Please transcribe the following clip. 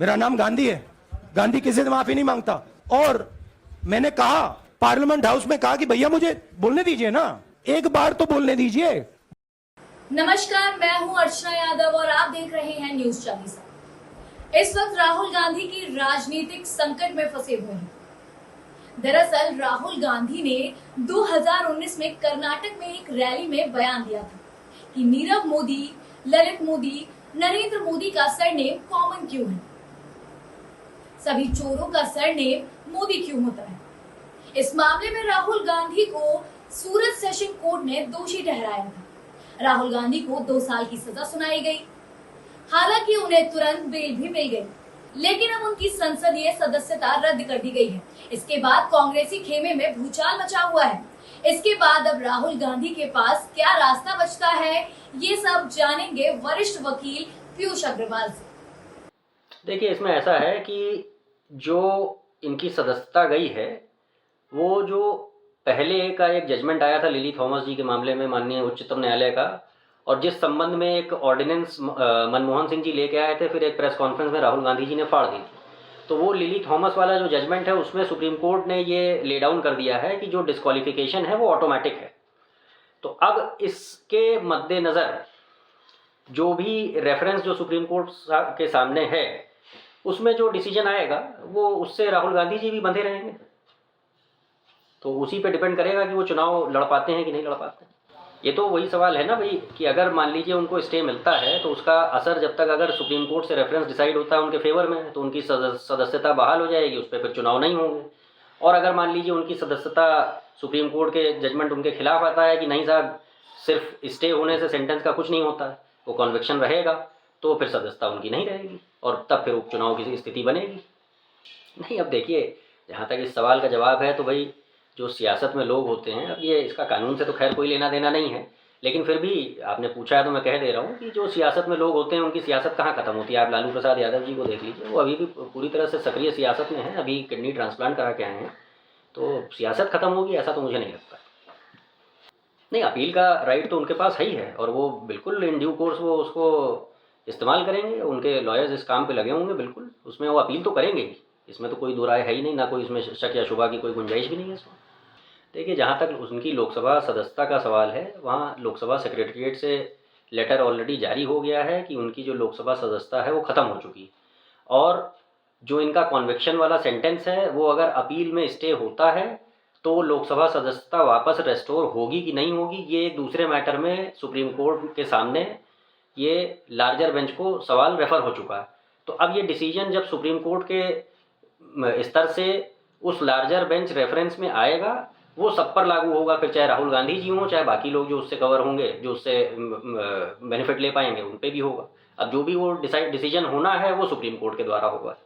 मेरा नाम गांधी है, गांधी किसी से माफी नहीं मांगता। और मैंने कहा पार्लियामेंट हाउस में कहा कि भैया मुझे बोलने दीजिए ना, एक बार तो बोलने दीजिए। नमस्कार, मैं हूं अर्चना यादव और आप देख रहे हैं न्यूज 24। इस वक्त राहुल गांधी की राजनीतिक संकट में फंसे हुए हैं। दरअसल राहुल गांधी ने 2019 में कर्नाटक में एक रैली में बयान दिया था कि नीरव मोदी, ललित मोदी, नरेंद्र मोदी का सरनेम कॉमन क्यों है, सभी चोरों का सरनेम मोदी क्यों होता है। इस मामले में राहुल गांधी को सूरत सेशन कोर्ट ने दोषी ठहराया था। राहुल गांधी को 2 साल की सजा सुनाई गई। हालांकि उन्हें तुरंत बेल भी मिल गई, लेकिन अब उनकी संसदीय सदस्यता रद्द कर दी गई है। इसके बाद कांग्रेसी खेमे में भूचाल मचा हुआ है। इसके बाद अब राहुल गांधी के पास क्या रास्ता बचता है, ये सब जानेंगे वरिष्ठ वकील पीयूष अग्रवाल से। देखिए, इसमें ऐसा है कि जो इनकी सदस्यता गई है, वो जो पहले का एक जजमेंट आया था लिली थॉमस जी के मामले में माननीय उच्चतम न्यायालय का, और जिस संबंध में एक ऑर्डिनेंस मनमोहन सिंह जी लेके आए थे, फिर एक प्रेस कॉन्फ्रेंस में राहुल गांधी जी ने फाड़ दी थी। तो वो लिली थॉमस वाला जो जजमेंट है, उसमें सुप्रीम कोर्ट ने ये ले डाउन कर दिया है कि जो डिस्क्वालिफिकेशन है वो ऑटोमेटिक है। तो अब इसके मद्देनज़र जो भी रेफरेंस जो सुप्रीम कोर्ट के सामने है, उसमें जो डिसीजन आएगा वो उससे राहुल गांधी जी भी बंधे रहेंगे। तो उसी पे डिपेंड करेगा कि वो चुनाव लड़ पाते हैं कि नहीं लड़ पाते हैं। ये तो वही सवाल है ना भाई, कि अगर मान लीजिए उनको स्टे मिलता है तो उसका असर जब तक अगर सुप्रीम कोर्ट से रेफरेंस डिसाइड होता है उनके फेवर में, तो उनकी सदस्यता बहाल हो जाएगी, उस पर फिर चुनाव नहीं होंगे। और अगर मान लीजिए उनकी सदस्यता सुप्रीम कोर्ट के जजमेंट उनके खिलाफ आता है कि नहीं साहब, सिर्फ स्टे होने से सेंटेंस का कुछ नहीं होता है, वो कॉन्विक्शन रहेगा, तो फिर सदस्यता उनकी नहीं रहेगी और तब फिर उपचुनाव की स्थिति बनेगी। नहीं, अब देखिए, जहाँ तक इस सवाल का जवाब है तो भाई जो सियासत में लोग होते हैं, अब ये इसका कानून से तो खैर कोई लेना देना नहीं है, लेकिन फिर भी आपने पूछा है तो मैं कह दे रहा हूँ कि जो सियासत में लोग होते हैं उनकी सियासत कहाँ खत्म होती है। आप लालू प्रसाद यादव जी को देख लीजिए, वो अभी भी पूरी तरह से सक्रिय सियासत में हैं, अभी किडनी ट्रांसप्लांट करा के आए हैं। तो सियासत खत्म होगी ऐसा तो मुझे नहीं लगता। नहीं, अपील का राइट तो उनके पास है ही है, और वो बिल्कुल इन ड्यू कोर्स वो उसको इस्तेमाल करेंगे। उनके लॉयर्स इस काम पे लगे होंगे, बिल्कुल उसमें वो अपील तो करेंगे ही, इसमें तो कोई दो राय है ही नहीं, ना कोई इसमें शक या शुबा की कोई गुंजाइश भी नहीं है इसमें। देखिए, जहाँ तक उनकी लोकसभा सदस्यता का सवाल है, वहाँ लोकसभा सेक्रेटरीट से लेटर ऑलरेडी जारी हो गया है कि उनकी जो लोकसभा सदस्यता है वो ख़त्म हो चुकी है, और जो इनका कॉन्विक्शन वाला सेंटेंस है वो अगर अपील में स्टे होता है तो लोकसभा सदस्यता वापस रेस्टोर होगी कि नहीं होगी, ये एक दूसरे मैटर में सुप्रीम कोर्ट के सामने ये लार्जर बेंच को सवाल रेफर हो चुका है। तो अब ये डिसीजन जब सुप्रीम कोर्ट के स्तर से उस लार्जर बेंच रेफरेंस में आएगा, वो सब पर लागू होगा, फिर चाहे राहुल गांधी जी हों चाहे बाकी लोग जो उससे कवर होंगे, जो उससे बेनिफिट ले पाएंगे, उन पे भी होगा। अब जो भी वो डिसीजन होना है वो सुप्रीम कोर्ट के द्वारा होगा।